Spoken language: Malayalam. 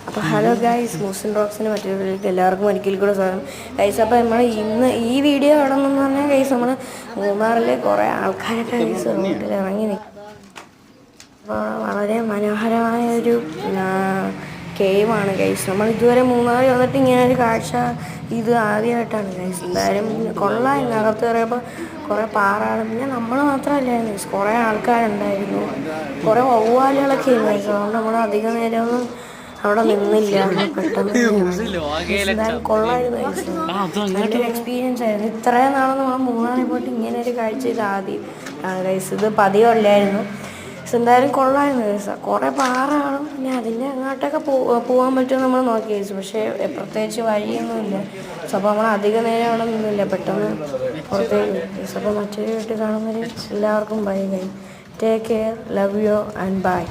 അപ്പോൾ ഹലോ ഗൈസ്, മൂസിൻ റോക്സിൻ്റെ മറ്റൊരു വീഡിയോയിലേക്ക് എല്ലാവർക്കും ഒരിക്കൽ കൂടെ സ്വാഗതം ഗൈസ്. അപ്പോൾ നമ്മൾ ഇന്ന് ഈ വീഡിയോ ആണെന്ന് പറഞ്ഞാൽ ഗൈസ് നമ്മൾ മൂന്നാറിലെ കുറേ ആൾക്കാരൊക്കെ ഗൈസ് റോഡിൽ ഇറങ്ങി നിൽക്കും. അപ്പോൾ വളരെ മനോഹരമായ ഒരു കേവാണ് ഗൈസ്. നമ്മൾ ഇതുവരെ മൂന്നാറിൽ വന്നിട്ട് ഇങ്ങനെ ഒരു കാഴ്ച ഇത് ആദ്യമായിട്ടാണ് ഗൈസ്. എന്തായാലും കൊള്ളാം. ഇതിനകത്ത് കയറിയപ്പോൾ കുറേ പാറകളും പിന്നെ നമ്മൾ മാത്രമല്ലായിരുന്നു ഗൈസ്, കുറേ ആൾക്കാരുണ്ടായിരുന്നു, കുറേ വവ്വാലുകളൊക്കെ ആയിരുന്നു ഗൈസ്. അതുകൊണ്ട് നമ്മൾ അധികം നേരമൊന്നും അവിടെ നിന്നില്ല, പെട്ടെന്ന് എന്തായാലും കൊള്ളായിരുന്നു ഗൈസ്. നല്ലൊരു എക്സ്പീരിയൻസ് ആയിരുന്നു. ഇത്രയും നാളെ നമ്മൾ മൂന്നാറിൽ പോയിട്ട് ഇങ്ങനെ ഒരു കാഴ്ച ഇത് ആദ്യം ഗൈസ്. ഇത് പതിവല്ലായിരുന്നു. എന്തായാലും കൊള്ളായിരുന്നു ഗൈസ്. കുറേ പാറകളും പിന്നെ അതിൻ്റെ അങ്ങോട്ടൊക്കെ പോകാൻ പറ്റുമെന്ന് നമ്മൾ നോക്കി ഗൈസ്. പക്ഷേ പ്രത്യേകിച്ച് വഴിയൊന്നുമില്ല. അപ്പോൾ നമ്മൾ അധികം നേരം അവിടെ നിന്നില്ല, പെട്ടെന്ന് പുറത്തേക്ക് ഗൈസ്. അപ്പോൾ മറ്റൊരു വീട്ടിൽ കാണുന്നവർ എല്ലാവർക്കും bye guys. Take care, love you and by.